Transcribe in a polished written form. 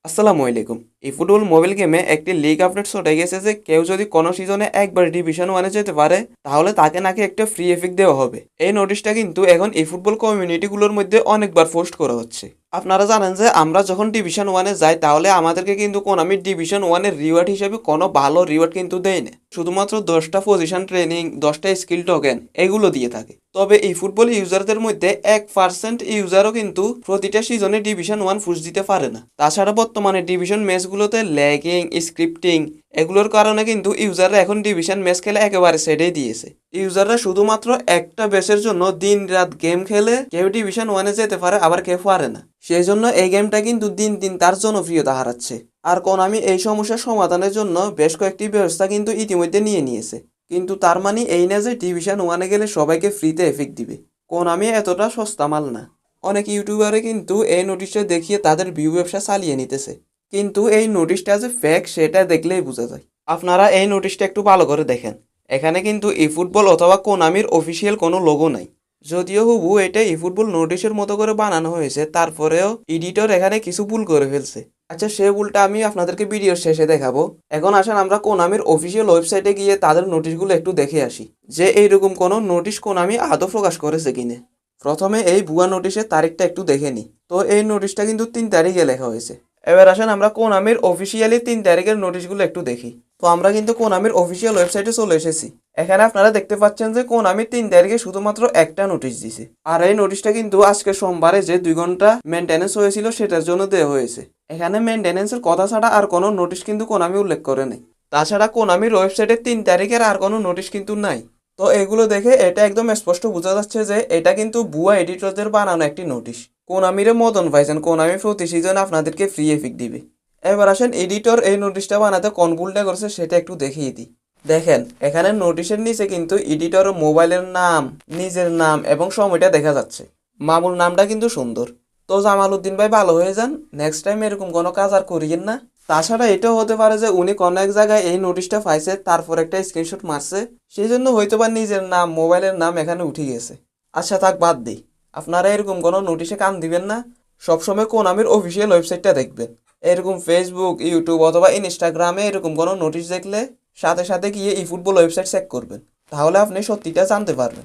আসসালামু আলাইকুম। এই ফুটবল মোবাইল গেমে একটি লিগ আপডেট চলে গেছে যে কেউ যদি কোনো সিজনে একবার ডিভিশন ওয়ানে যেতে পারে তাহলে তাকে নাকি একটা ফ্রি এফিক দেওয়া হবে। এই নোটিশটা কিন্তু এখন এই ফুটবল কমিউনিটিগুলোর মধ্যে অনেকবার পোস্ট করা হচ্ছে। আপনারা জানেন যে আমরা যখন ডিভিশন ওয়ানে যাই তাহলে আমাদেরকে কিন্তু কোনামি ডিভিশন ওয়ানের রিওয়ার্ড হিসেবে কোনো ভালো রিওয়ার্ড কিন্তু দেয় না, শুধুমাত্র 10টা পজিশন ট্রেনিং, 10টা স্কিল টোকেন এগুলো দিয়ে থাকে। তবে এই ফুটবল ইউজারদের মধ্যে 1% ইউজারও কিন্তু প্রতিটা সিজনে ডিভিশন ওয়ান পুশ দিতে পারে না। তাছাড়া বর্তমানে ডিভিশন ম্যাচগুলোতে ল্যাগিং, স্ক্রিপ্টিং এগুলোর কারণে কিন্তু ইউজাররা এখন ডিভিশন ম্যাচ খেলে একেবারে ছেড়েই দিয়েছে। ইউজাররা শুধুমাত্র একটা বেসের জন্য দিন রাত গেম খেলে কেউ ডিভিশন ওয়ানে যেতে পারে, আবার কেউ পারে না। সেই জন্য এই গেমটা কিন্তু দিন দিন তার জনপ্রিয়তা হারাচ্ছে। আর কোনামি এই সমস্যার সমাধানের জন্য বেশ কয়েকটি ব্যবস্থা কিন্তু ইতিমধ্যে নিয়েছে। কিন্তু তার মানে এই না যে ডিভিশন ওয়ানে গেলে সবাইকে ফ্রিতে এফেক্ট দিবে। কোনামি এতটা সস্তা মাল না। অনেক ইউটিউবারে কিন্তু এই নোটিশটা দেখিয়ে তাদের ভিউ ব্যবসা চালিয়ে নিতেছে, কিন্তু এই নোটিশটা যে ফেক সেটা দেখলেই বোঝা যায়। আপনারা এই নোটিশটা একটু ভালো করে দেখেন। এখানে কিন্তু ই ফুটবল অথবা কোনামির অফিসিয়াল কোনো লোগো নাই। যদিও হুবু এটা ই ফুটবল নোটিশের মতো করে বানানো হয়েছে, তারপরেও এডিটর এখানে কিছু ভুল করে ফেলছে। আচ্ছা, সে ভুলটা আমি আপনাদেরকে ভিডিওর শেষে দেখাবো। এখন আসেন আমরা কোনামির অফিসিয়াল ওয়েবসাইটে গিয়ে তাদের নোটিশগুলো একটু দেখে আসি যে এইরকম কোনো নোটিশ কোনামি আদৌ প্রকাশ করেছে কিনা। প্রথমে এই ভুয়া নোটিশের তারিখটা একটু দেখে নিই। তো এই নোটিশটা কিন্তু 3 তারিখে লেখা হয়েছে। এবার আসেন আমরা কোনামির অফিসিয়ালি 3 তারিখের নোটিশগুলো একটু দেখি। তো আমরা কিন্তু কোনামির অফিসিয়াল ওয়েবসাইটে চলে এসেছি। এখানে আপনারা দেখতে পাচ্ছেন যে কোনামি 3 তারিখে শুধুমাত্র একটা নোটিশ দিছে। আর এই নোটিশটা কিন্তু আজকে সোমবারে যে 2 ঘন্টা মেনটেন্যান্স হয়েছিল সেটার জন্য দেওয়া হয়েছে। এখানে মেনটেন্যান্সের কথা ছাড়া আর কোনো নোটিশ কিন্তু কোনামি উল্লেখ করে নেই। তাছাড়া কোনামির ওয়েবসাইটে 3 তারিখের আর কোনো নোটিশ কিন্তু নাই। তো এগুলো দেখে এটা একদম স্পষ্ট বোঝা যাচ্ছে যে এটা কিন্তু ভুয়া এডিটরদের বানানো একটি নোটিশ। কোনামিরে মদন পাইছেন, কোনামি প্রতি সিজন আপনাদেরকে ফ্রি এফিক দিবে। এবার আসেন এডিটর এই নোটিশটা বানাতে কোন ভুলটা করছে সেটা একটু দেখিয়ে দিই। দেখেন এখানে নোটিশের নিচে কিন্তু এডিটর মোবাইলের নাম, নিজের নাম এবং সময়টা দেখা যাচ্ছে। মামুল নামটা কিন্তু সুন্দর। তো জামাল উদ্দিন ভাই ভালো হয়ে যান, নেক্সট টাইম এরকম কোনো কাজ আর করিয়েন না। তাছাড়া এটাও হতে পারে যে উনি কোনো এক জায়গায় এই নোটিশটা পাইছে, তারপর একটা স্ক্রিনশট মারছে, সেই জন্য হয়তো বা নিজের নাম, মোবাইলের নাম এখানে উঠে গেছে। আচ্ছা থাক, বাদ দিই। আপনারা এরকম কোনো নোটিশে কান দিবেন না। সবসময় কোনামির অফিসিয়াল ওয়েবসাইটটা দেখবেন। এরকম ফেসবুক, ইউটিউব অথবা ইনস্টাগ্রামে এরকম কোনো নোটিশ দেখলে সাথে সাথে গিয়ে ই ফুটবল ওয়েবসাইট চেক করবেন, তাহলে আপনি সত্যিটা জানতে পারবেন।